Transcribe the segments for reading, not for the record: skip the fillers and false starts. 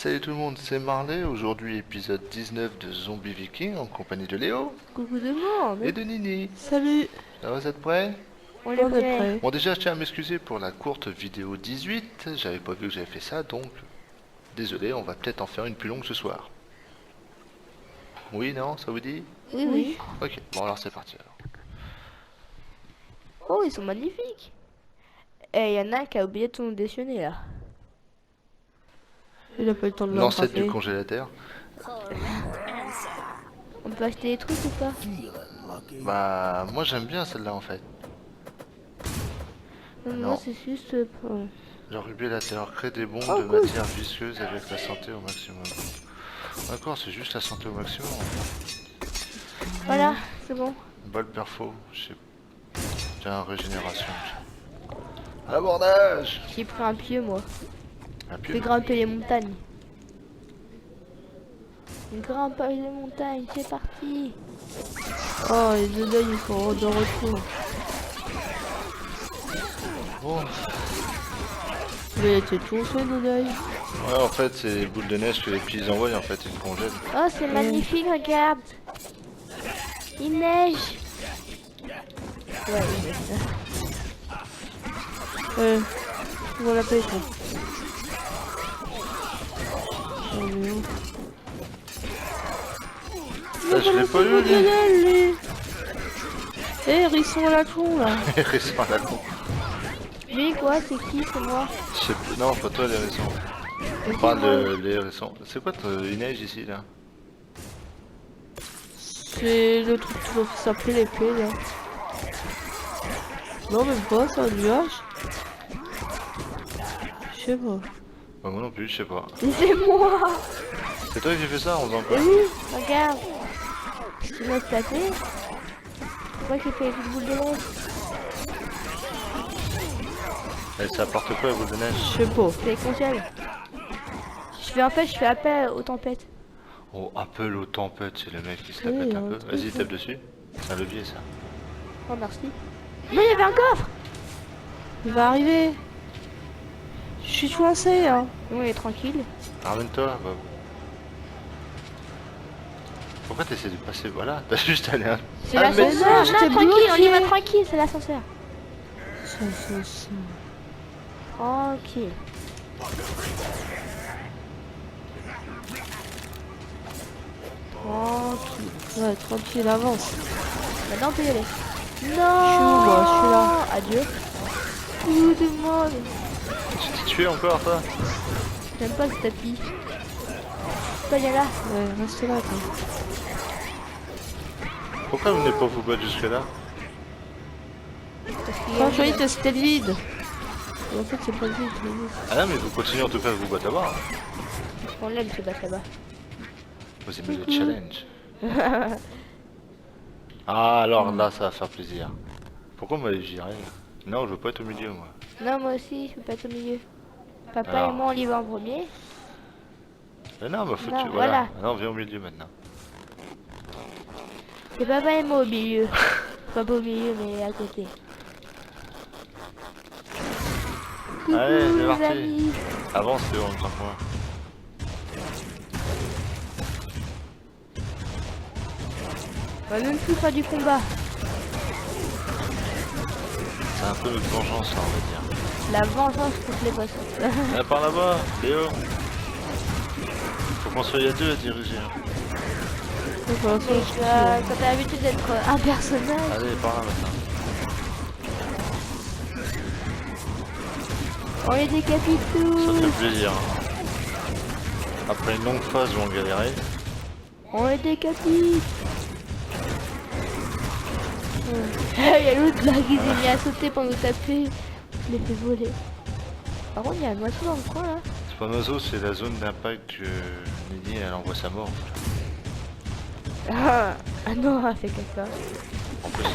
Salut tout le monde, c'est Marley, aujourd'hui épisode 19 de Zombie Viking en compagnie de Léo Coucou de monde. et de Nini. Salut. Ça va, vous êtes prêts? On est prêt. Bon, déjà je tiens à m'excuser pour la courte vidéo 18, j'avais pas vu que j'avais fait ça, donc désolé, on va peut-être en faire une plus longue ce soir. Oui, non, ça vous dit? Oui, oui. Ok, bon alors c'est parti alors. Oh, ils sont magnifiques. Et il y en a un qui a oublié de son déjeuner là. Il a pas eu le temps de L'ancêtre du l'embrasser. congélateur. On peut acheter des trucs ou pas? Bah, moi j'aime bien celle-là en fait. Non, Non. moi c'est juste... Genre rubilateur, crée des bombes Oh, de cool. matière visqueuse avec la santé au maximum. D'accord, c'est juste la santé au maximum en fait. Voilà, c'est bon. Bol perfo, je sais. Tiens, régénération. Abordage. J'ai pris un pieu moi. Un Je pied. vais grimper les montagnes. On grimpe les montagnes, c'est parti. Oh, les deux deuils ils sont de retour. Bon. Mais tu tout fait de deuil. Ouais, en fait, c'est les boules de neige que les petits envoient, en fait, ils congèlent. Oh, c'est magnifique, regarde. Il neige. Ouais, il neige. On l'a pas été. Ça, je l'ai pas eu, lui. Eh, hérisson à la con, là. Hérisson à la con. Mais quoi, c'est qui, c'est moi? Je sais plus. Non, pas toi, les hérissons. On parle de les hérissons. C'est quoi, il neige ici, là? C'est le truc qui doit s'appeler l'épée, là. Non, même pas, c'est un nuage. Je sais pas. Bah, moi non plus, je sais pas. C'est moi. C'est toi qui fais ça en faisant quoi? Oui, regarde. Tu vas te taper. C'est moi qui fais une boule de neige. Et ça apporte quoi, la boule de neige? Je sais pas. Je les congèle. Je fais appel aux tempêtes. Oh, Apple aux tempêtes, c'est le mec qui se la Oui, pète un un peu. truc, Vas-y, ouais. tape dessus. C'est un levier, ça. Oh, merci. Mais il y avait un coffre. Il va arriver. Je suis coincé, hein. Non, il est tranquille. Ramène-toi, Bob. Pourquoi t'essaies de passer? Voilà, t'as juste allé un... C'est Ah, mais l'ascenseur. non, Non, j'étais tranquille, on y va bloqué. tranquille, c'est l'ascenseur. Tranquille. Tranquille. Ouais, tranquille, avance. Maintenant, on peut y aller. Non. Je suis où, moi? Je suis là. Adieu. Tout le monde. Tu t'es tué encore, toi? J'aime pas ce tapis. Toi, y a là. Ouais, reste là, toi. Pourquoi vous venez pas vous battre jusque-là? Quand je voyais que c'était vide. Et en fait, c'est pas vide, c'est vide. Ah non, mais vous continuez en tout cas à vous battre là-bas. Hein. On l'aime se battre là-bas. Vous aimez le challenge. Ah, alors là, ça va faire plaisir. Pourquoi moi j'irai? Non, je veux pas être au milieu, moi. Non, moi aussi, je peux pas être au milieu. Papa Alors. et moi, on y va en premier. Mais non, bah faut Non, que tu... voilà. Voilà. Ah non, viens au milieu maintenant. C'est papa et moi au milieu. Pas au milieu, mais à côté. Allez, c'est les parti. amis. Avance, Théo, en même temps que moi. On va même plus faire du combat. C'est un peu notre vengeance, ça, on va dire. La vengeance contre les boss. Ah, par là-bas, Théo. Faut qu'on soit à deux à diriger. Hein. Quand t'as l'habitude d'être un personnage. Allez, par là maintenant. On les décapite Ça tous. fait plaisir. Hein. Après une longue phase où on galérait. On les décapite. Il y a l'autre là qui s'est mis à sauter pour nous taper. Je l'ai fait voler. Par contre, il y a un oiseau dans le coin là. C'est pas un oiseau, c'est la zone d'impact que Nini elle envoie sa mort. Ah non, elle fait caca. En plus.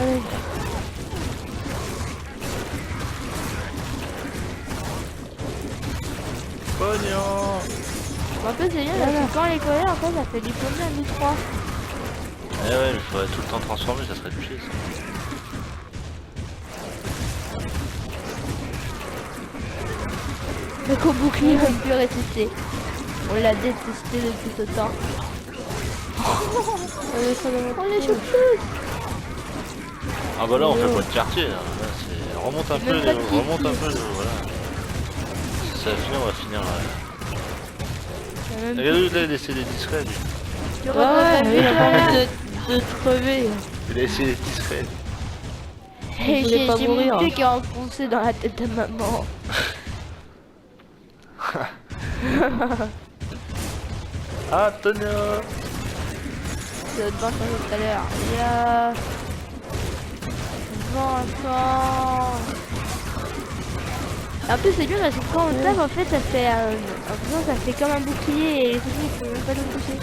Allez. Pognon. En fait, c'est bien, parce que quand les colères, en fait, ça fait du combien, nous trois. Eh ouais, mais il faudrait tout le temps transformer, ça serait du chier ça. Donc au bouclier va plus résister. On l'a détesté depuis ce temps. On les chope tous. Ah bah là on fait pas de quartier là, là c'est... remonte un peu, Même pas de remonte un kit. peu, voilà. Si ça va finir, on va finir là. Il y a même Regarde là, il essaie d'être discret lui. plus de Ouais, regrets, il a pas rien. envie de crever. Il a essayé d'être discret. Et voulait pas j'ai mourir. mon pied qui est enfoncé dans la tête de maman. Antonio. C'est devant tout à l'heure. Il y a... Vincent. En plus c'est bien parce que quand on tape en fait ça fait ça fait comme un bouclier et les ennemis ils peuvent même pas nous toucher.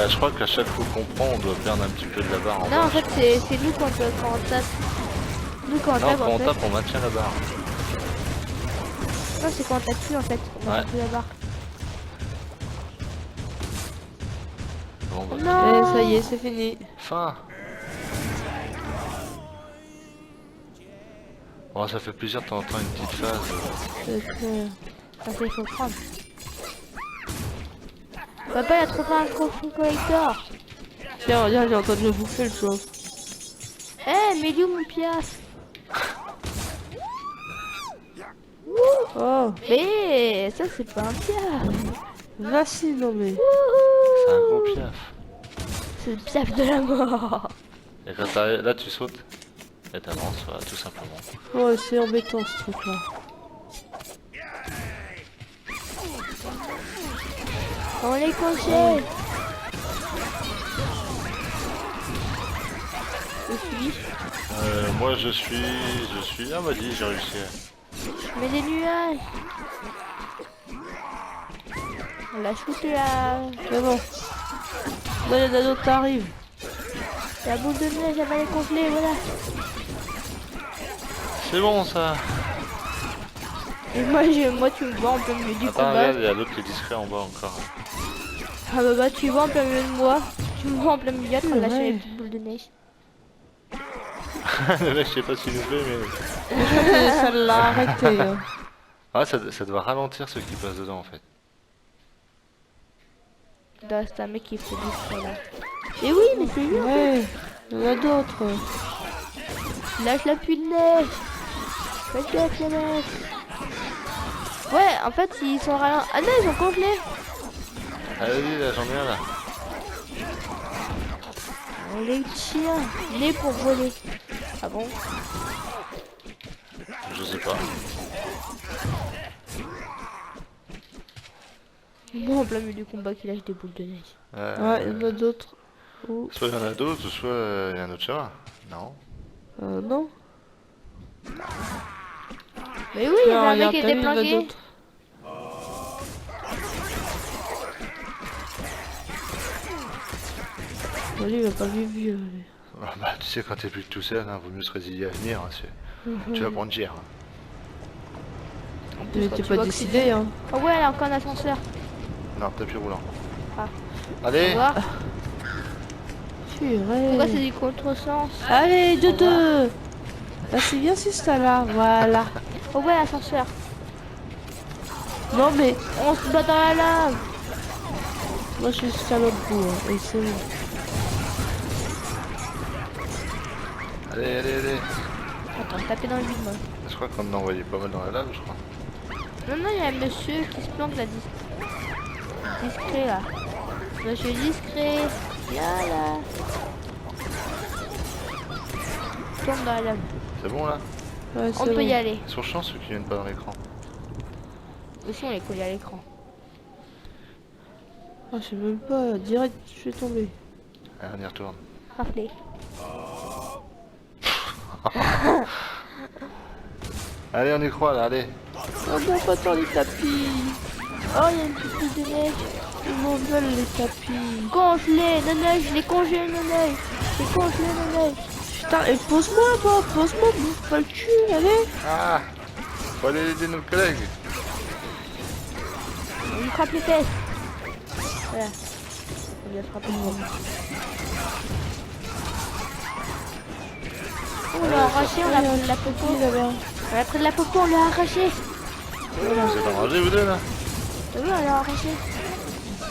Je crois qu'à chaque fois qu'on prend, on doit perdre un petit peu de la barre en Non en bas. fait c'est nous quand on tape. Nous quand on Non, tape quand en on fait. tape, on maintient la barre. Non c'est quand on tape plus en fait. On Ouais. tape plus la barre. Bon bah, Non. Et ça y est, c'est fini. fin. Bon, ça fait plaisir de temps en temps une petite phase. C'est clair. Ça fait faut prendre. Papa il a trop fait un coffre collector. Tiens, regarde, j'ai entendu le bouffer le soir. Eh mais il est où mon piaf? Oh, Mais ça c'est pas un piaf. vas-y, non mais. C'est un gros piaf. C'est le piaf de la mort. Et quand t'arrives, là tu sautes et t'avances, voilà, tout simplement. Ouais, c'est embêtant ce truc là. On les cochait. Je suis. Moi je suis... Ah bah dis, j'ai réussi. Je mets des nuages. On l'a shooté là. C'est bon. Là, il y en a d'autres qui arrivent. La boule de neige, elle va les gonfler, voilà. C'est bon ça. Et moi, tu me vois en plein milieu du Attends, combat. regarde, il y a l'autre qui est discret en bas encore. Ah bah tu vois en plein milieu de moi. Tu me vois en plein milieu en train de lâcher Ouais. les petites boules de neige. Le mec, je sais pas ce qu'il nous fait, mais... Et ça l'a arrêté. Hein. Ah, ça doit ralentir ceux qui passent dedans en fait. Là, c'est un mec qui fait du là. Et oui, mais c'est lui. Ouais, il y en a d'autres. Lâche la pluie de neige. Faites gaffe les mecs. Ouais, en fait, ils sont ralentis. Ah non, ils ont congelé. Allez, là, j'en ai un là. On les tient. Né pour voler. Ah bon? Je sais pas. Moi, en plein milieu du combat, qui lâche des boules de neige. Ouais, il y en a d'autres. Oh, Soit il y en a d'autres, soit il y a un autre chemin. Non. non. Mais oui, il y avait un mec Regarde, qui t'as était vu, il y en a planqué. d'autres. Bon, lui, il va pas vivre vieux. lui. Ah bah, tu sais, quand t'es plus tout seul, hein, vaut mieux se résigner à venir. Hein, tu vas prendre cher. Hein. En plus, Mais quand t'es tu pas vois que décidé, hein. c'est- Oh ouais, elle a encore un ascenseur. Non, tapis roulant. Ah. Au Allez. revoir. Purée. Pourquoi c'est du contresens? Allez, deux. Là, c'est bien si ça là, voilà. Oh ouais, ascenseur. Non, mais On se bat dans la lave. moi, je suis jusqu'à l'autre bout. Hein, et c'est bon. Allez, allez, allez. Attends, taper dans le vide, moi. Je crois qu'on en a envoyé pas mal dans la lave, je crois. Non, non, il y a un monsieur qui se plante là, discret là. Monsieur discret. Viens là. Tombe dans la lave. C'est bon là? Ouais, On c'est peut bon. y aller. Sur chance ceux qui viennent pas dans l'écran. Aussi, on est collé à l'écran. Ah, je sais même pas, direct, je suis tombé. Allez, on y retourne. Raflé. Allez, on y croit là, allez. Oh non, pas dans les tapis. Oh, il y a une petite boule de neige. Ils m'en veulent les tapis. Congelé, de neige, je l'ai congelé, de neige. J'ai congelé, de neige. Putain, et pose-moi, Bob, pose-moi, bouffe pas le cul, allez. Ah! Faut aller aider nos collègues. On lui frappe les fesses. Voilà. On lui a frappé le ventre. On l'a arraché, on a pris de la popo. Qui là-bas? On a pris de la popo, on l'a arraché. Vous êtes enragés vous deux là? T'as vu, elle est arrachée.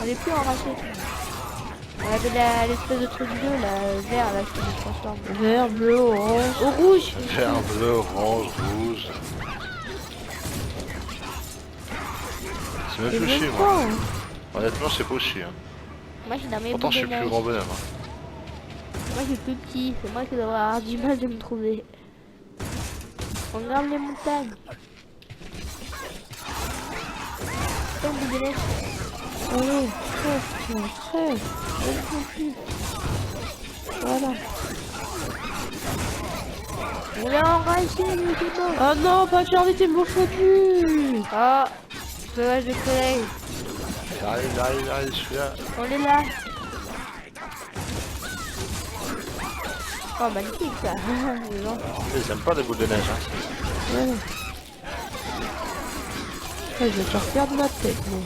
Elle est plus arrachée. Elle avait l'espèce de truc bleu, là, vert, là, qui se transforme. Vert, bleu, orange. Au rouge. Vert, bleu, orange, rouge. C'est même Et plus même chier pas, moi. hein. Honnêtement c'est pas chier. Hein. Moi, j'ai dans mes Pourtant boules je de suis plus neige. grand bonhomme. Hein. Moi, je suis plus petit. C'est moi qui devrais avoir du mal de me trouver. On regarde les montagnes. C'est une boule de neige. Allez, crève, tiens, crève. Voilà. On l'a enragé, lui, c'est bon. Oh non, pas Charlie, t'es mon foutu. Oh, dommage de soleil. J'arrive, je suis là. On est là. Oh, magnifique ça. Dis donc. Ils aiment pas les boules de neige. Hein. Ouais. Ouais, je vais te reperdre ma tête, moi.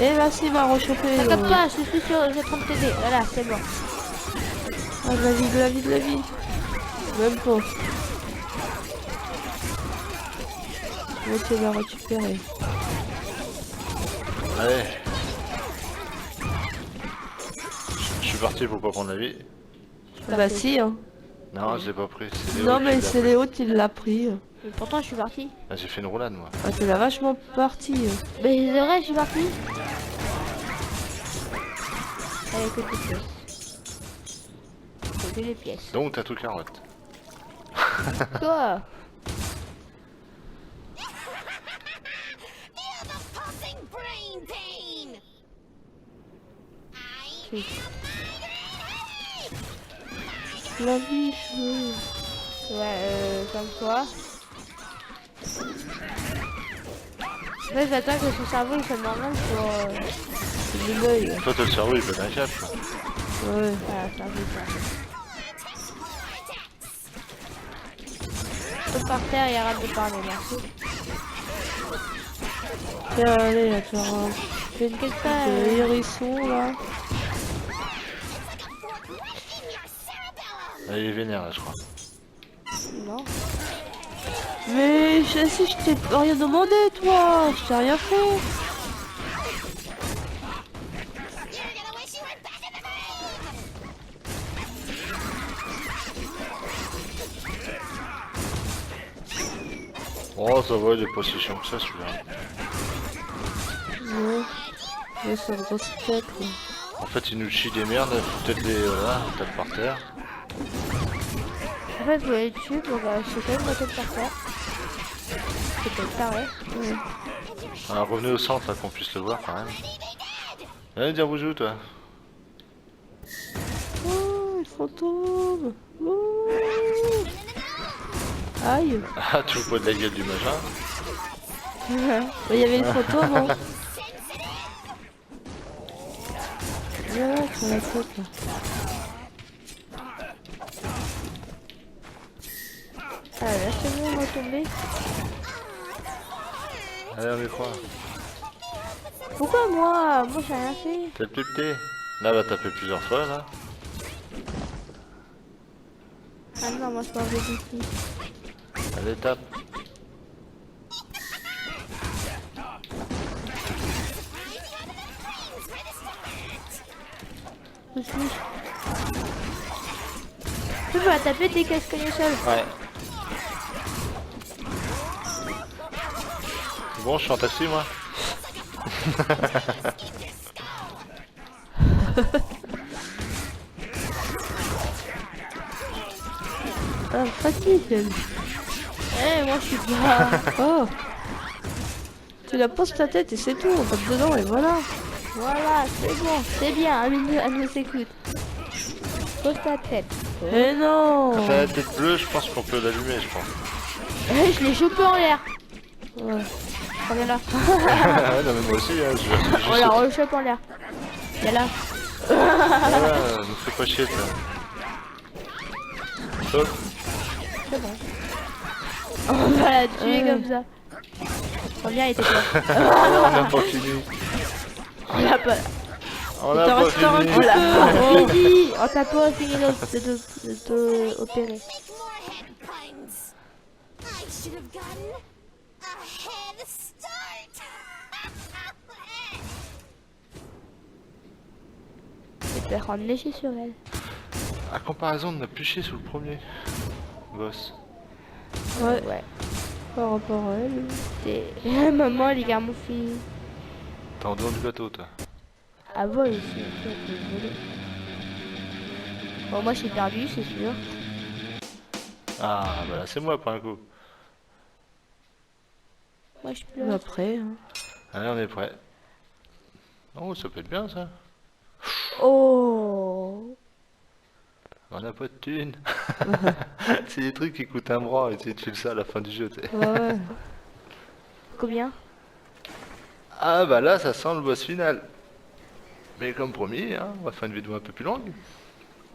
Et là, c'est m'a réchauffé. T'inquiète pas, je suis sûr, je vais en train de t'aider. Voilà, c'est bon. Ah, de la vie, de la vie, de la vie. Même pas. Je vais essayer de la récupérer. Allez. Je suis parti pour pas prendre la vie. Bah si, hein. Non, je l'ai pas pris. C'est Léo Non, qui mais l'a c'est pris. Léo qui l'a pris. Et pourtant, je suis parti. Ah, j'ai fait une roulade moi. Ah, t'es là vachement parti. Mais c'est vrai, je suis parti. Allez, que des pièces. Que les pièces. Donc t'as tout carotte. Toi. La vie, je veux. Ouais, comme toi. En fait, j'attends que son cerveau il soit normal pour... C'est de l'œil. Toi t'as le cerveau il peut un cap. Quoi. Ouais. Voilà, ça fait ça. Tout par terre et arrête de parler, merci. Tiens, allez, là, faire un Quelqu'un... de hérisson, là. Ah, il est vénère là je crois. Non. Mais si je t'ai rien demandé, toi. Je t'ai rien fait. Oh ça va, il est pas si chiant que ça celui-là. Ouais. Ouais, c'est une grosse tête, là. En fait il nous chie des merdes, peut-être les là, peut-être par terre. En fait, vous allez tuer pour c'est quand même la tête par terre. C'est peut-être taré. Ouais. Ah, revenez au centre là qu'on puisse le voir quand même. Allez dire bonjour toi. Oh, le fantôme. Oh. Aïe. Ah tout le poids de la gueule du machin. Il y avait une photo, non? Voilà, sur la tête, là. Ah là, c'est bon, on va tomber. Allez on est quoi? Pourquoi moi? Moi, j'ai rien fait. T'es le plus petit. Là va taper plusieurs fois là. Ah non, moi, je peux enlever d'ici. Allez tape. Je suis. Tu vas taper tes casques au sol. Ouais. C'est bon, je suis en taxi moi. Ah, fatigué, elle. Eh, moi, je suis pas. Oh. Tu la poses ta tête et c'est tout, on tape dedans et voilà. Voilà, c'est bon, c'est bien, elle nous écoute. Pose ta tête. Eh non. Quand t'as la tête bleue, je pense qu'on peut l'allumer, je pense. Eh, je l'ai chopé en l'air. Ouais. Reviens là. Ouais, non, mais moi aussi, hein, je On la rechoppe en l'air. Viens là. Voilà, nous fais pas chier, toi. Saute. C'est bon. On va la tuer comme ça. Reviens, il était toi. On n'a pas fini. On l'a pas. On Il n'a t'en pas reste un fini. petit peu. On dit, on t'a pas fini de te opérer. I should have gotten a Je vais rendre léger sur elle. À comparaison de notre chier sous le premier boss. Ouais, Ouais. par rapport à elle. C'est... Maman, les gars, mon fils. T'es en dehors du bateau, toi. À vol aussi, en fait, voler. Bon, moi, j'ai perdu, c'est sûr. Ah, bah là, c'est moi, pour un coup. Moi, je pleure. Après, hein. Allez, on est prêt. Oh, ça peut être bien, ça. Oh. On n'a pas de thunes. C'est des trucs qui coûtent un bras et tu sais, tu fais ça à la fin du jeu, tu sais. Ouais. Combien? Ah, bah là, ça sent le boss final. Mais comme promis, hein, on va faire une vidéo un peu plus longue.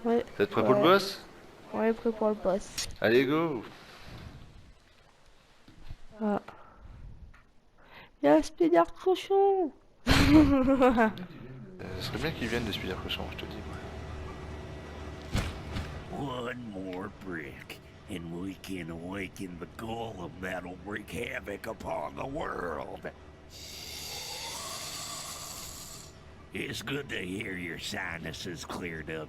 Ouais. Vous êtes prêts pour le Ouais. boss? On est prêt pour le boss. Allez, go! Ah. Il y a un spider cochon. Ce serait bien qu'ils viennent de Spider Cochon, je te dis. One more brick, and we can awaken the golem that'll wreak havoc upon the world. It's good to hear your sinuses cleared up.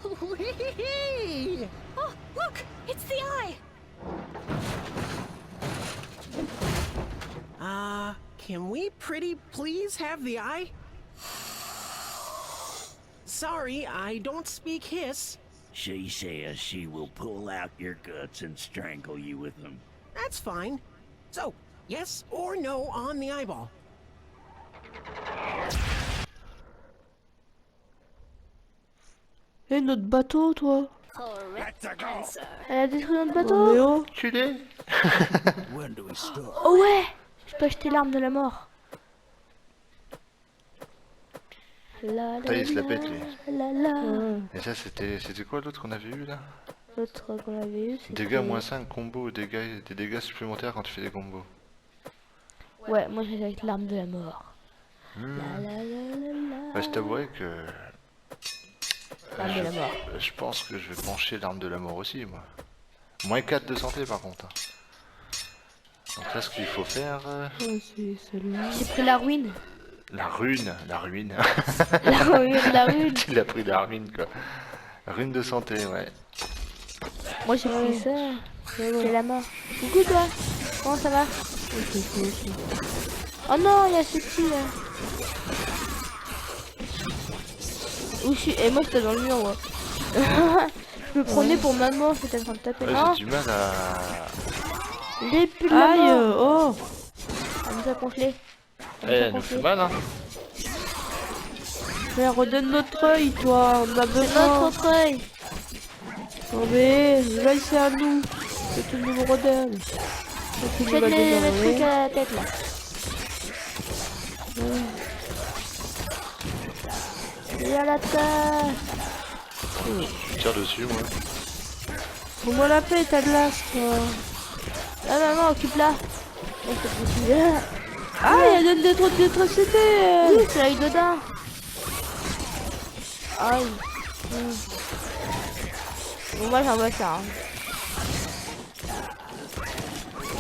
Whee! Oh, look! It's the eye! Can we pretty please have the eye? Sorry, I don't speak hiss. She says she will pull out your guts and strangle you with them. That's fine. So, yes or no on the eyeball? Et notre bateau, toi. Correct answer. Elle a détruit notre Oh, bateau. mais oh. Culé! When do we start? Oh ouais. Je peux acheter l'arme de la mort. La, Ça y est, il se la pète, lui. La, la. Ouais. Et ça, c'était quoi l'autre qu'on avait eu là? L'autre qu'on avait eu, c'était... Dégâts moins 5, combo, des dégâts supplémentaires quand tu fais des combos. Ouais, moi j'ai avec l'arme de la mort. Hmm. La, la, la, la, la. Bah, je t'avouerai que L'arme de la mort. je pense que je vais pencher l'arme de la mort aussi, moi. Moins 4 de santé par contre. Donc là, ce qu'il faut faire... Oh, c'est celle-là. J'ai pris la ruine. La rune, la ruine. La ruine, la ruine. Il a pris la ruine, quoi. Rune de santé, ouais. Moi j'ai pris ça. C'est la mort. Coucou toi. Comment ça va? Oh non, il y a ce petit là. Où je suis? Et moi j'étais dans le mur, moi. Je me prenais pour maman, j'étais en train de taper. Ouais, Non, j'ai du mal à... les pulls de la Aïe, mort. oh. Elle nous a gonflé. Eh, elle nous fait mal, hein. Mais redonne notre œil, toi. On a besoin. Notre œil. Non mais, là c'est à nous. Que tu nous le redonnes. Je vais te mettre trucs à la tête là. Viens la tête. Je tire dessus, moi. Fous-moi la paix, t'as de l'as, toi. Ah non, non, occupe-la. Ah, il y a de trop d'électricité. Oui, c'est l'œil dedans. Aïe. Bon, moi j'en vois ça. Hein.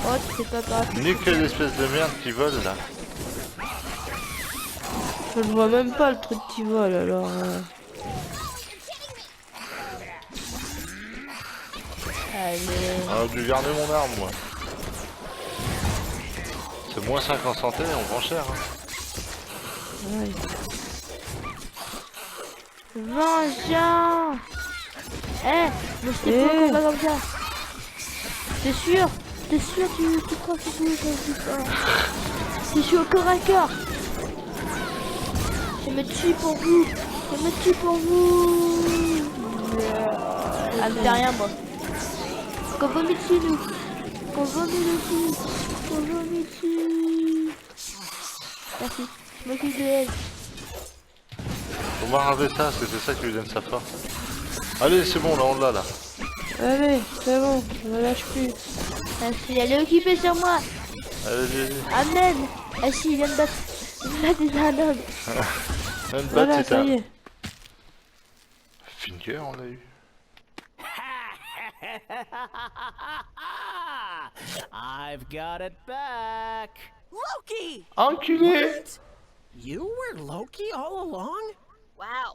Oh, tu sais pas grave. Nique les espèces de merde qui volent, là. Je ne vois même pas le truc qui vole, alors... Allez. J'aurais dû garder mon arme, moi. C'est moins 5 en santé, on vend cher, hein. Ouais. Vengeance. Eh, mais je t'ai pas un combat comme ça. T'es sûr? T'es sûr tu crois que c'est tout ça? Je suis au corps à corps. Je me tue pour vous. Je me tue pour vous. Elle me fait rien, moi. Qu'on vomit dessus, nous. Qu'on vomit dessus. Qu'on vomit dessus. Merci. Je m'occupe de elle. Faut m'arranger ça, parce que c'est ça qui lui donne sa force. Allez, c'est bon, là, on l'a, là. Allez, c'est bon, on ne lâche plus. Merci, elle est occupée sur moi. Allez, vas-y. Amen. Ah si, il vient de battre. Il vient de battre un homme. Même Voilà, battre, c'est ça un... y est. Finger, on l'a eu. I've got it back. Loki! Enculé! You were Loki all along? Wow.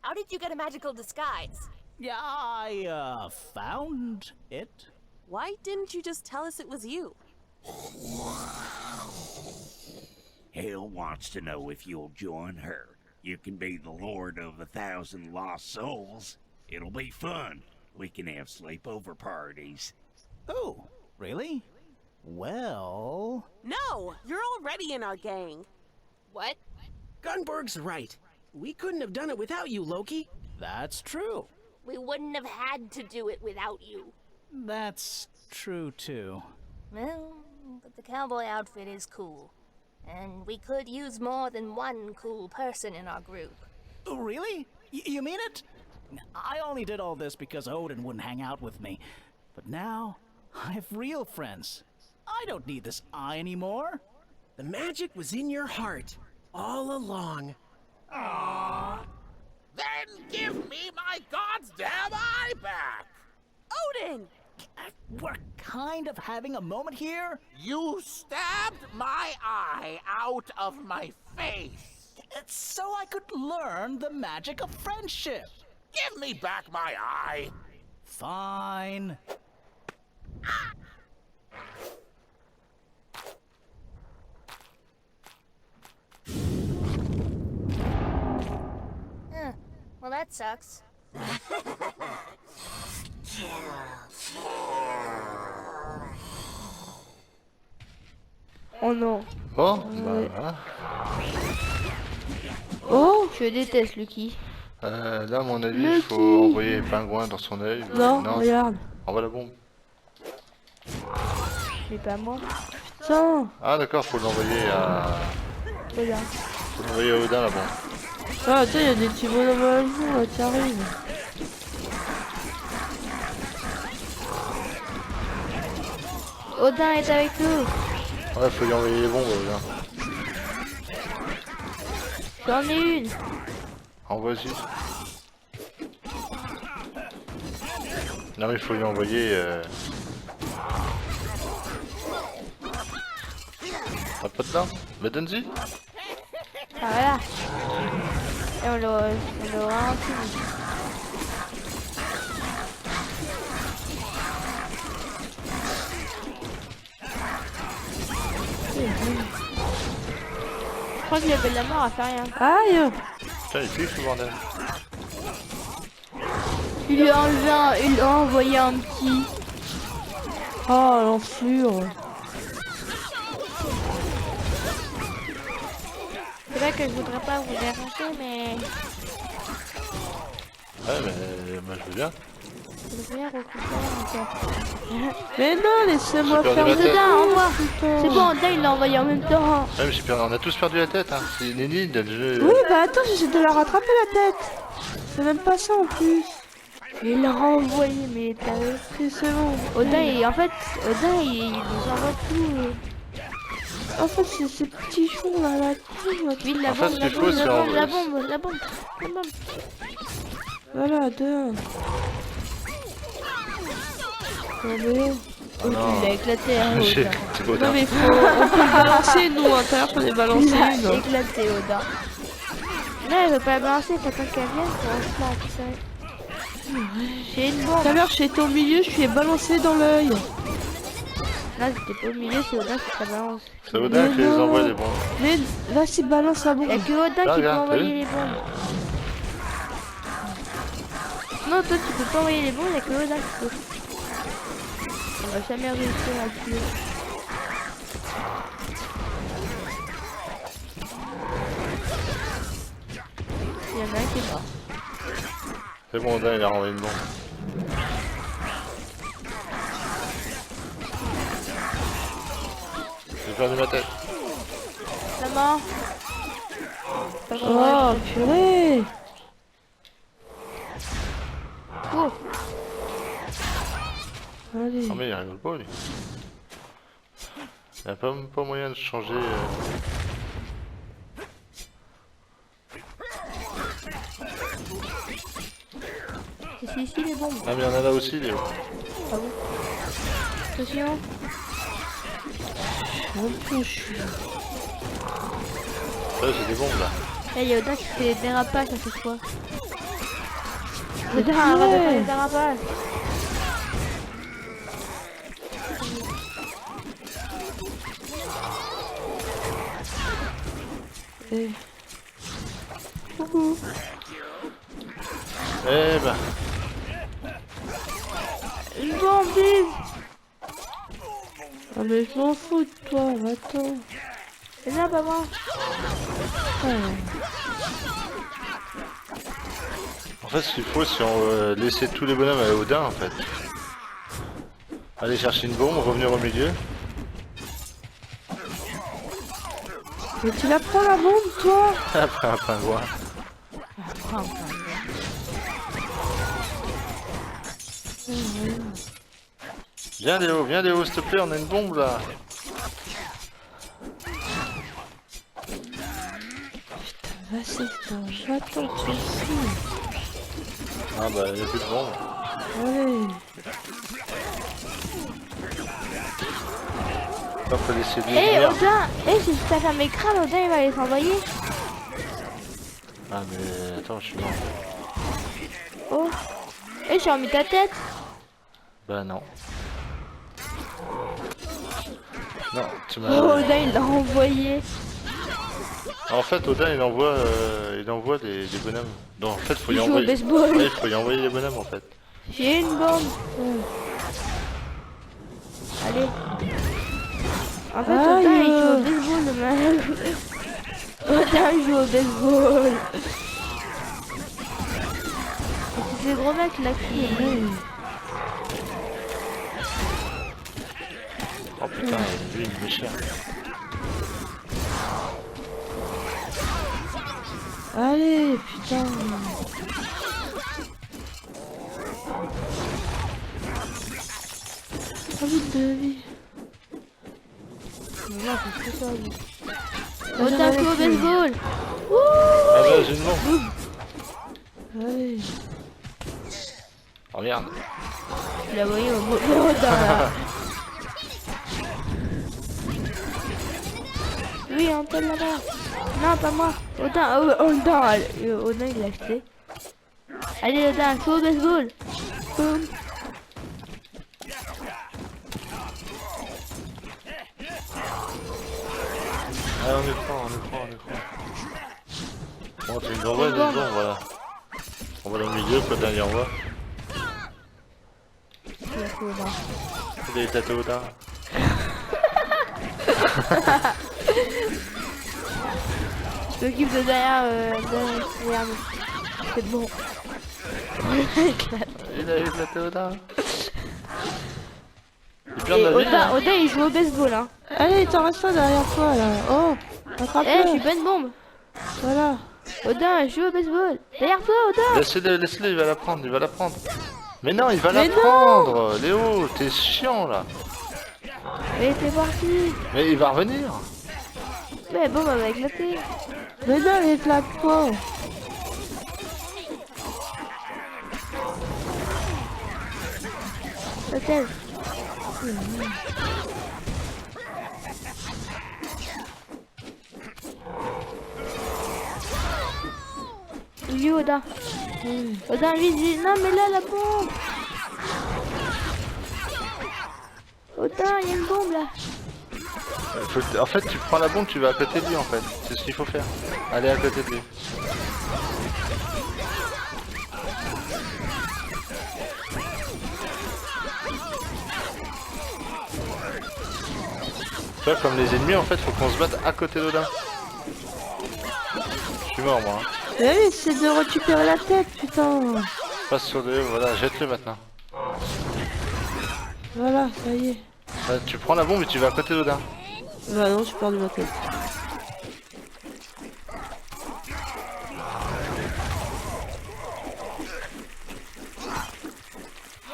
How did you get a magical disguise? Yeah, I found it. Why didn't you just tell us it was you? Hale wants to know if you'll join her. You can be the Lord of 1,000 Lost Souls. It'll be fun. We can have sleepover parties. Oh, really? Well... No, you're already in our gang. What? Gunborg's right. We couldn't have done it without you, Loki. That's true. We wouldn't have had to do it without you. That's true, too. Well, but the cowboy outfit is cool. And we could use more than one cool person in our group. Oh, really? You mean it? I only did all this because Odin wouldn't hang out with me. But now, I have real friends. I don't need this eye anymore. The magic was in your heart all along. Then give me my goddamn eye back! Odin! We're kind of having a moment here. You stabbed my eye out of my face! It's so I could learn the magic of friendship. Give me back my eye! Fine. Well, that sucks. Oh non. Bon, bah voilà. Oh, je déteste Lucky. Là, à mon avis, il Lucky. faut envoyer Pingouin dans son œil. Non, regarde. Envoie la bombe. Mais pas moi. Putain. Ah d'accord, faut l'envoyer à... Regarde. Faut l'envoyer à Odin la bombe. Ah, attends, il y a des petits bonhommes à jour là, qui arrivent. Odin est avec nous. Ouais, faut lui envoyer les bombes, Odin. J'en ai une. Envoie-y. Non mais il faut lui envoyer... Un pote là. Mais donne-y. Ah voilà. Et on l'aura intimidé. Je crois que l'appel de la mort a fait rien. Aïe. Putain, il pue ce bordel. Il lui a enlevé il lui a envoyé un petit. Oh l'enflure. C'est vrai que je voudrais pas vous déranger, mais Ouais, mais moi je veux bien. je voudrais bien recouper encore. Mais non, laissez-moi J'ai faire perdu la Odin, tête. au revoir. C'est bon, Odin il l'a envoyé en même temps. Ouais, mais on a tous perdu la tête, hein. C'est Nenny dans le jeu. Oui, bah attends, j'essaie de la rattraper la tête. C'est même pas ça en plus. Il l'a renvoyé, mais t'as vu, c'est bon. Odin, en fait, Odin il nous envoie tout. En fait, c'est ces petits choux là, la tête. Oui, la En fait, bombe, ce la qu'il faut, bombe, c'est la bombe, en- la bombe, la bombe, la bombe. Voilà, deux. Allez. Oh, tu l'as éclaté, hein, J'ai Odin. écouté Non Odin. mais faut, on peut le balancer nous, à l'intérieur on est balancé Il a une. éclaté, Odin. Non, elle veut pas la balancer, t'attends qu'elle vienne pour on se lance, tu sais. J'ai une bombe. Tout à l'heure j'étais au milieu, je lui ai balancé dans l'œil. Là, c'était pas au milieu, c'est Odin qui te la balance. C'est Odin qui les non. envoie les bombes. Mais vas-y, balance la bombe. Y'a que Odin qui peut regarde, envoyer t'as vu les bombes. Non, toi tu peux pas envoyer les bombes, y'a que Odin qui peut. On va jamais réussir à le tuer. Il y en a un qui est mort. C'est bon, Odin il a renvoyé une bombe. J'ai perdu ma tête. Maman. Oh purée. Oh. Allez. Non mais il rigole pas lui. Il n'y a pas moyen de changer... C'est ici les bombes. Ah mais il y en a là aussi, Léo. Ah bon? l'impression. Un peu chiant. Ouais, j'ai des bombes là. Eh, il y a Odin qui fait des dérapages à chaque fois. Odin, arrête de faire des dérapages. Eh. Coucou. Eh ben, Une bombe, vive. Ah mais je m'en fous de toi, attends. C'est là, pas moi. en fait, ce qu'il faut, c'est laisser tous les bonhommes à Odin en fait. Aller chercher une bombe, revenir au milieu. Mais tu la prends la bombe, toi? Après un pingouin. Viens Léo, s'il te plaît, on a une bombe là. Vas-y, j'attends, tu sais. Ah bah, il n'y a plus de bombe. Allez. On peut laisser deux Eh, lumières. Odin. Eh, si tu tapes un écran, Odin, il va les envoyer. Ah mais attends, je suis mort. Oh. Eh, j'ai remis ta tête. Bah non. Non, tu m'as... Oh, Odin, il l'a envoyé. En fait, Odin, il envoie des bonhommes. Non, en fait, faut y Il joue au envoyer... baseball. Ouais, il faut y envoyer les bonhommes, en fait. J'ai une bombe. Allez. En fait, Aïe. Odin, il joue au baseball, le mal. Odin, il joue au baseball. C'est ce gros mec là qui... Oh putain, lui, il me met cher. Allez, putain. Pas vite de vie. Non, c'est tout ça, lui. Odin joue au baseball. Ah bah, j'ai une bombe. Allez. Oh merde. Tu l'as envoyé au mauvais Odin là. Oui, on peut là-bas. Non, pas moi. Odin, Odin, il l'a acheté. Allez, Odin, joue au baseball. Boum. Ah, on est fort. Bon, tu nous envoies des bombes, voilà. On va dans le milieu, Odin y envoie. Il a fait Odin. Il a éclaté Odin. Je m'occupe de derrière nous. C'est bon. Il a éclaté Odin. Il perd de la vie, hein. Odin, il joue au baseball, hein. Allez, t'en restes pas derrière toi, là. Oh, Eh, attrape-le. je suis pas une bombe. Voilà. Odin, joue au baseball. Derrière toi, Odin. Laisse-le, il va la prendre. Mais non, il va Mais la non. prendre. Léo, t'es chiant là. Et c'est parti. Mais il va revenir. Mais bon, on va éclater. Mais non, il éclate pas. Hôtel. Il est où, Odin? Odin, lui, dit non, mais là, la bombe. Odin, il y a une bombe là. En fait, tu prends la bombe, tu vas à côté de lui en fait. C'est ce qu'il faut faire. Allez à côté de lui. Tu vois, comme les ennemis, en fait, faut qu'on se batte à côté d'Odin. Je suis mort, moi. Hein. Mais oui, c'est de récupérer la tête, putain. Passe sur le... Voilà, jette-le maintenant. Voilà, ça y est. Tu prends la bombe et tu vas à côté d'Odin. Bah non, j'ai perdu ma tête.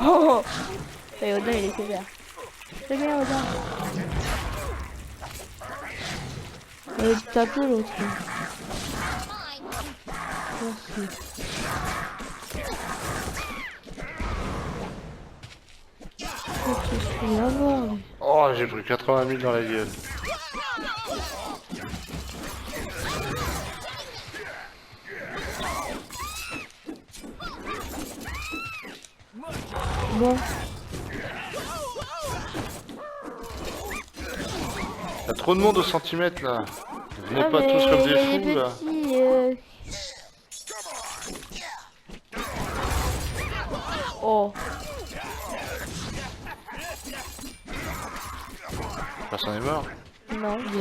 Oh, et Odin, il est sévère. C'est bien, Odin. Allez, tape l'autre. Merci. Ok, Il va voir, lui. Oh, j'ai pris 80 000 dans la gueule. Bon. Il y a trop de monde au centimètre là. Venez Ah, pas mais tous comme il y a des fous là. petits, Oh, Personne est mort. non, Il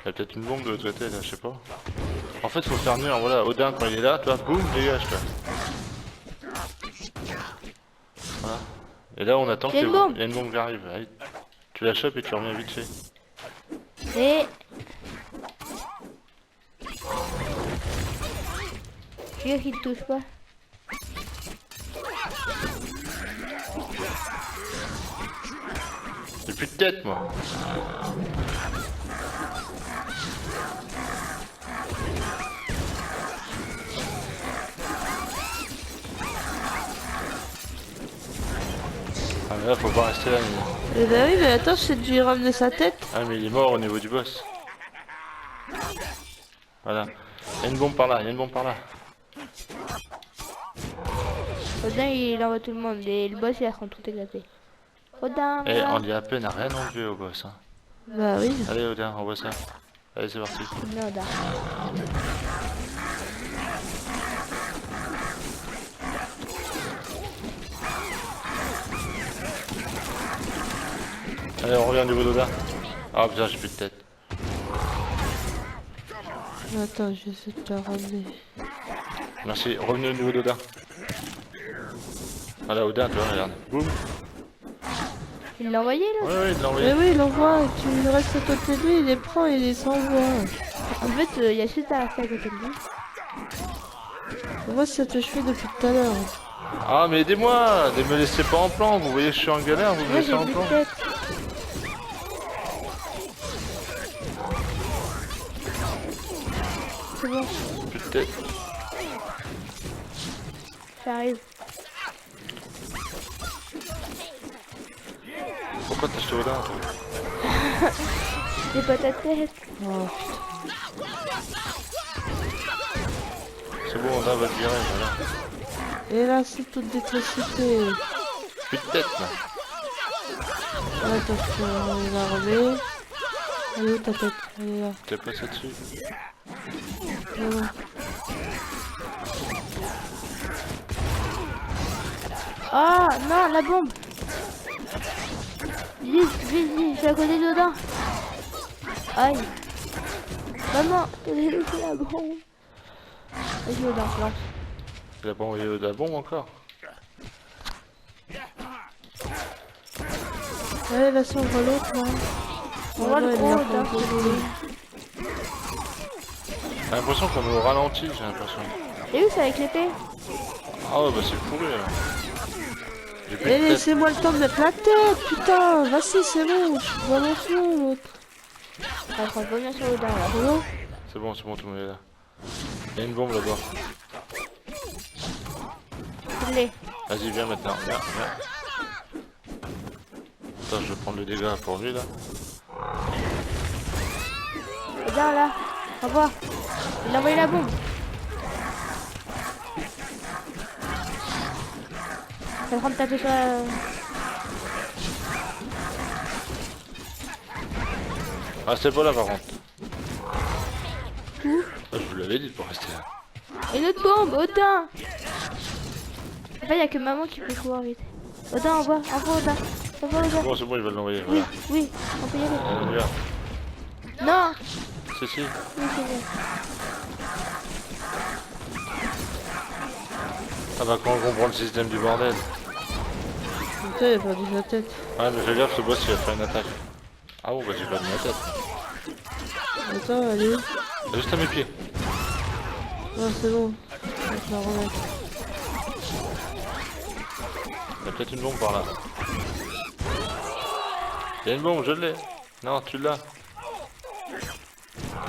y a peut-être une bombe de l'autre côté là, je sais pas. En fait, faut faire venir, voilà, Odin quand il est là, toi, boum, dégage toi. Voilà. Et là, on attend Il y a qu'il une bombe. y a une bombe qui arrive. Allez, tu la chopes et tu reviens vite fait. et... Tu veux qu'il te touche pas? J'ai plus de tête, moi. Ah mais là, faut pas rester là. Eh bah oui, mais attends, je sais de lui ramener sa tête. Ah mais il est mort au niveau du boss. Voilà. Il y a une bombe par là, il y a une bombe par là. Odin, il envoie tout le monde, et le boss, il a tout éclaté. Odin, Et là. on lui a à peine rien enlevé au boss. Hein. Bah oui. Allez Odin, envoie ça. Allez, c'est parti. Non, Odin. Allez, on revient au niveau d'Odin. Ah putain, j'ai plus de tête. Attends, je vais essayer de te la ramener. Merci, revenez au niveau d'Odin. Voilà, Odin, tu vois, regarde. Boum. Il l'a envoyé, là? Ouais, il l'a Eh envoyé. oui, il envoie, tu restes à côté de lui, il les prend et il les envoie. En fait, il y a juste à rester à côté de lui. Moi, c'est ce que je fais depuis tout à l'heure. Ah mais aidez-moi, ne me laissez pas en plan, vous voyez que je suis en galère, vous me Moi, laissez j'ai en plus plan. de tête. C'est bon, Plus de tête. j'arrive. Pourquoi t'as acheté Odin toi? J'ai pas ta tête. Oh. C'est bon, Odin va te virer, voilà. Et là, c'est toute d'électricité. Plus de tête là. Attention, il la remet. Elle est où ta tête? Elle est là. T'es passé dessus. Non. Ah, non, la bombe. Vite, vite, vite, je suis à côté d'Odin. Aïe. Maman, j'ai laissé la bombe. Vas-y, Odin, lance. Il a pas envoyé de la bombe encore. Allez, vas-y, on voit l'autre là. On voit le Ouais, gros il a Odin. pas envoyé. J'ai l'impression qu'on est au ralenti, j'ai l'impression. T'as vu, c'est avec l'épée? Ah ouais, bah c'est pourri là. J'ai plus Eh, de tête. laissez-moi le temps de mettre la tête, putain. Vas-y, c'est bon, je vois l'enfant, l'autre. On va prendre bien sur Odin, là. C'est bon? C'est bon, tout le monde est là. Il y a une bombe là-bas. Je l'ai. Vas-y, viens maintenant, viens. Attends, je vais prendre le dégât pour lui là. Odin, là. Au revoir. Il a envoyé la bombe. Je vais en train de taper sur la... Ah, c'est pas là par contre. Ah, je vous l'avais dit pour rester là. Et l'autre bombe, Odin. En fait, il n'y a que maman qui peut courir vite. Odin, envoie Odin. Envoie Odin. Bon, c'est bon, ils veulent l'envoyer, Oui, voilà. oui, on peut y aller. On y va. Non. Si, si. Oui, c'est bon. Ah bah quand on comprend le système du bordel. Putain, il a perdu sa tête. Ouais, mais fais gaffe, ce boss il va faire une attaque. Ah bon, bah j'ai pas de ma tête. Attends, elle est où? Juste à mes pieds. Non, c'est bon. Je vais te la remettre. Il y a peut-être une bombe par là. Il y a une bombe, je l'ai. Non, tu l'as.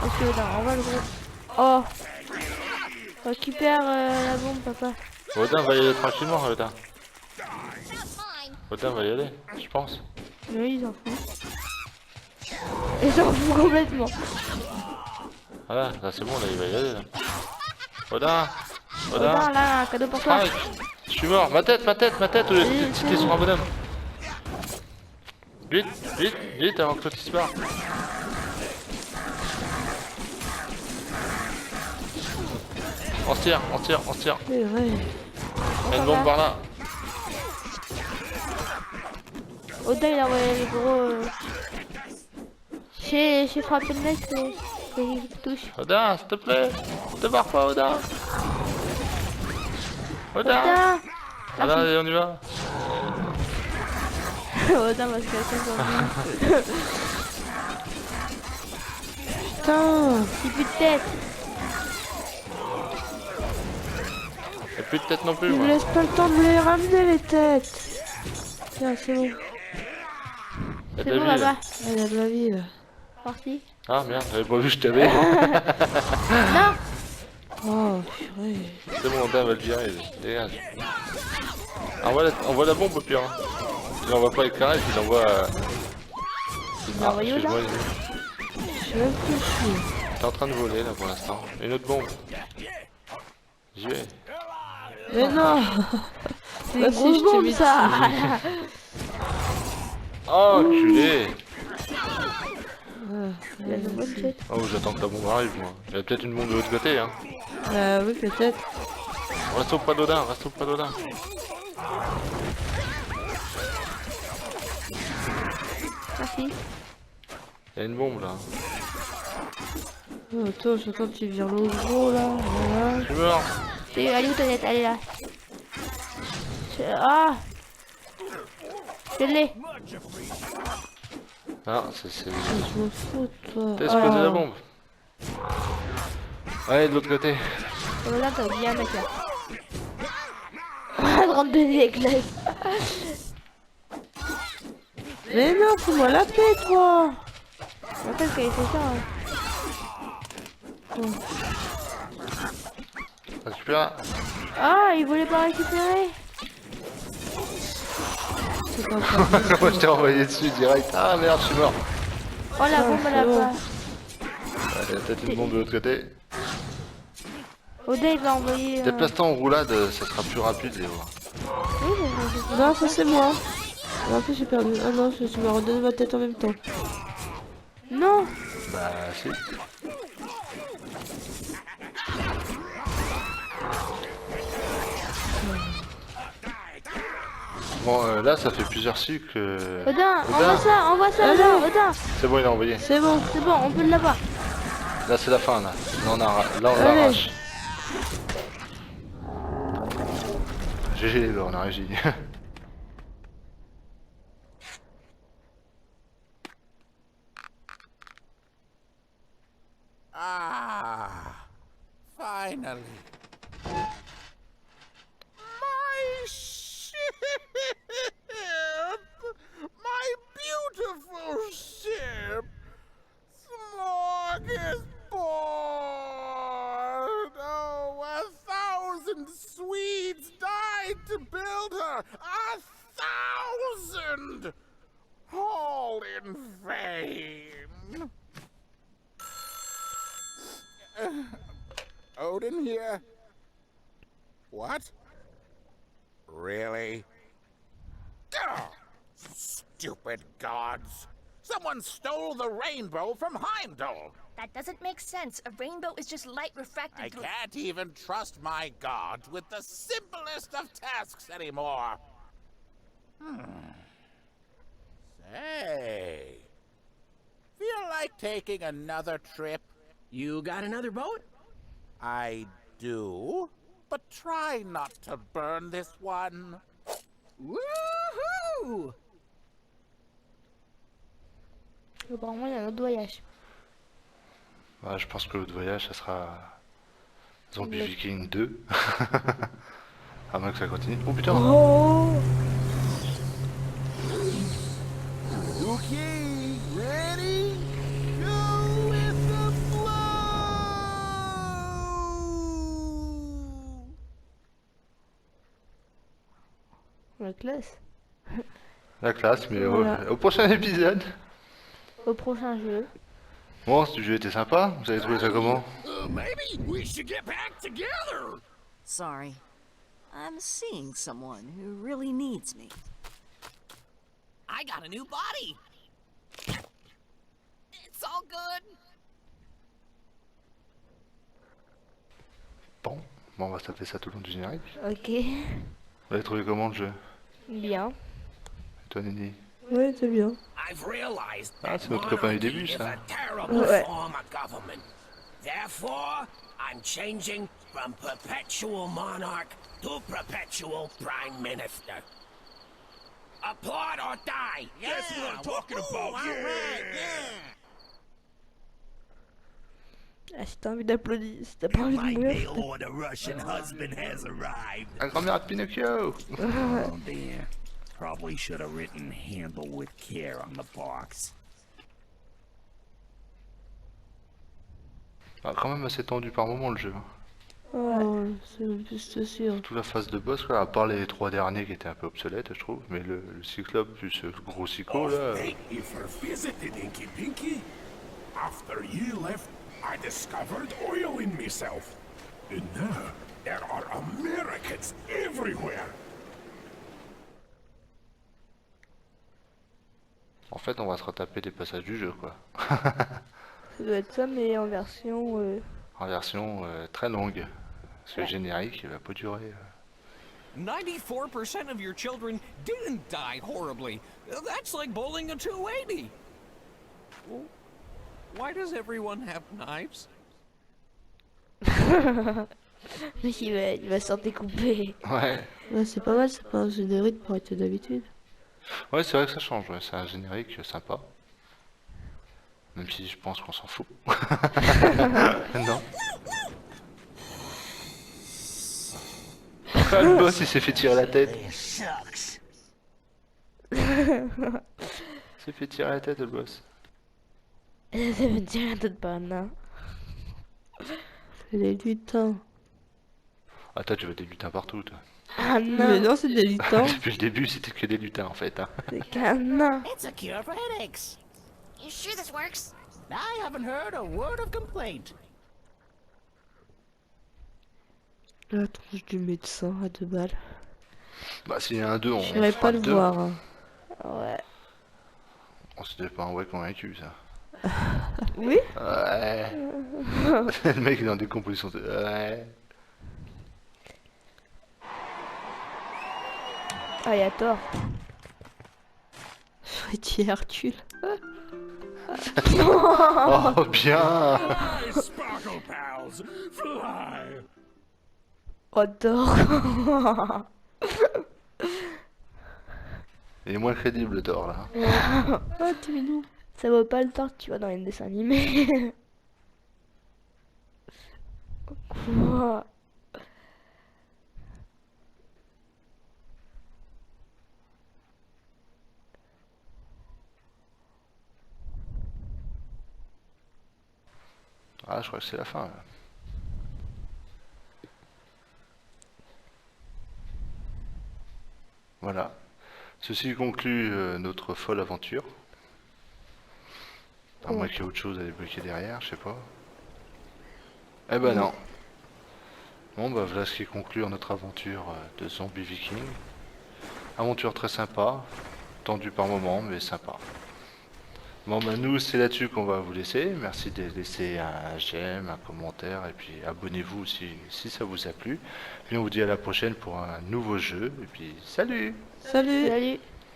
Ok, Odin, envoie le gros. Oh. Récupère la bombe, papa. Odin va y aller tranquillement, Odin. Odin va y aller, je pense. Oui, ils s'en foutent. Ils s'en foutent complètement. Voilà, là c'est bon, là il va y aller. Là. Odin Odin, là, un cadeau pour toi. Strike. Je suis mort, ma tête, t'es sur un bonhomme. Vite, vite, vite avant que toi tu se barres. On se tire, on se tire, on se tire. C'est vrai. Il y a une bombe par là. Odin, il a envoyé les gros... J'ai frappé le mec, il touche. Odin, s'il te plaît. Te barre pas, Odin. Odin. Odin. Allez, on y va. Odin va se casser son vie. Putain. J'ai plus de tête. Y'a plus de tête non plus, Il me moi. laisse pas le temps de me les ramener les têtes. Tiens, c'est bon. Y'a C'est de la bon vie, là-bas. là. Ah, il y a de la vie là. Parti. Ah merde, j'avais pas vu que je t'avais. Non. Oh, purée. C'est bon, Odin va le virer, dégage. Envoie la bombe au pire. Hein. Tu l'envoies pas avec Carré, tu l'envoies à... Il l'a envoyé où, là? Je sais même plus où je suis. T'es en train de voler là pour l'instant. Une autre bombe. J'y vais. Mais non. C'est Bah une si, grosse je t'ai bombe, mis ça. Oh, culé. Il a une bonne tête. Oh, j'attends que la bombe arrive, moi. Il y a peut-être une bombe de l'autre côté, hein. Oui, peut-être. Reste auprès d'Odin, reste auprès d'Odin. Merci. Il y a une bombe là. Oh, attends, j'attends que tu vires l'autre gros là. Voilà. Je suis mort. Elle est où ta tête? Elle est là. Ah. Je l'ai. Ah, c'est... Je m'en fous, toi. T'as explosé la bombe. Ouais, de l'autre côté. Là, t'as oublié un mec là. 32 éclats. Mais non, fous-moi la paix, toi. Rappelle qu'elle fait ça. Hein. Récupère. Ah, il voulait pas récupérer. C'est pas grave. Moi je t'ai renvoyé dessus direct. Ah merde, je suis mort. Oh, la bombe c'est là-bas. bon. Il y a peut-être une bombe de l'autre côté. Odin, il va envoyer. Déplace-toi en roulade, ça sera plus rapide, Léo. Oui, mais Non, ça c'est moi. Et en plus, j'ai perdu. Ah non, je me redonne ma tête en même temps. non. Bah si. Bon, là ça fait plusieurs cycles. Odin, envoie ça, Allez. là, Odin. C'est bon, il a envoyé. C'est bon. C'est bon, on peut l'avoir. Là c'est la fin là. Là on Allez. l'arrache. GG les gars, on a réussi. Ah, finally. My ship! My beautiful ship! Smorgasbord! Oh, 1,000 Swedes died to build her! 1,000! All in vain! Odin here? What? Really? Ugh, stupid gods! Someone stole the rainbow from Heimdall! That doesn't make sense. A rainbow is just light refracted I through... can't even trust my gods with the simplest of tasks anymore. Say, feel like taking another trip? You got another boat? I do, but try not to burn this one. Woohoo! Apparemment, il y a un autre voyage. Ouais, je pense que l'autre voyage ça sera Zombie Viking 2. À moins que ça continue. Oh putain. Oh. Okay, ready? Go with the flow! La classe. La classe, mais Voilà. au prochain épisode. Au prochain jeu. Bon, ce jeu était sympa. Vous avez trouvé ça comment? Maybe we should get back together. Sorry. I'm seeing someone who really needs me. I got a new body. It's all good. Bon, on va se taper ça tout le long du générique. Ok. Vous avez trouvé comment le jeu? Bien. Et toi, Nini? Ouais, c'est bien. I've realized Ah, that c'est notre copain du monarchy début, is ça. a terrible Ouais. form of government. Therefore, I'm changing from perpetual monarch to perpetual prime minister. Applaud or die. That's what I'm talking about. Ah, si t'as envie d'applaudir, si t'as pas envie de My mourir, mail order Russian husband has arrived. La grand-mère de Pinocchio! Oh dear. Probably should have written handle with care on the box. Ah, quand même assez tendu par moment le jeu. ouais, c'est sûr. Toute la phase de boss, quoi, à part les 3 derniers qui étaient un peu obsolètes, je trouve. Mais le cyclope, plus ce gros cyclo là. Thank you for visiting, Inky Pinky. After you left, I discovered oil in myself. And now, there are Americans everywhere. En fait, on va se retaper des passages du jeu, quoi. Ça doit être ça, mais en version... En version très longue. Parce que le générique, il va pas durer. 94% of your children didn't die horribly. That's like bowling a 280. Well, why does everyone have knives? Mais il va s'en découper. Ouais. Ouais, c'est pas mal, c'est pas un générique pour être d'habitude. Ouais, c'est vrai que ça change, ouais. C'est un générique sympa. Même si je pense qu'on s'en fout. Non. Ah, le boss, il s'est fait tirer la tête. Il s'est fait tirer la tête, le boss. Ça veut dire un tête par un nain. C'est des lutins. Ah, toi, tu veux des lutins partout, toi. Un Mais nain. non, c'est des lutins. Depuis le début, c'était que des lutins, en fait. Hein. C'est qu'un nain. It's a cure for headaches. You sure this works? I haven't heard a word of complaint. La tronche du médecin à 2 balles. Bah, s'il y a un 2, on J'irais fera pas le deux. voir. Hein. Ouais. Oh, c'était pas un ouais convaincu, ça. Oui. Ouais. Le mec, il est en décomposition. Ouais. Ah, il y a tort. Freddy Hercule. Oh, bien. Fly, Sparkle Pals, fly! Oh, tort. Il est moins crédible, Thor, là. Ah, t'es mignon. Ça vaut pas le tort que tu vois dans les dessins animés. Quoi? Ah, je crois que c'est la fin, là. Voilà. Ceci conclut notre folle aventure. À moins qu'il y ait autre chose à débloquer derrière, je sais pas. Eh ben non. Bon bah voilà ce qui conclut notre aventure de zombie viking. Aventure très sympa, tendue par moments mais sympa. Bon bah nous c'est là-dessus qu'on va vous laisser. Merci de laisser un j'aime, un commentaire et puis abonnez-vous si ça vous a plu. Puis on vous dit à la prochaine pour un nouveau jeu et puis salut. Salut. Salut.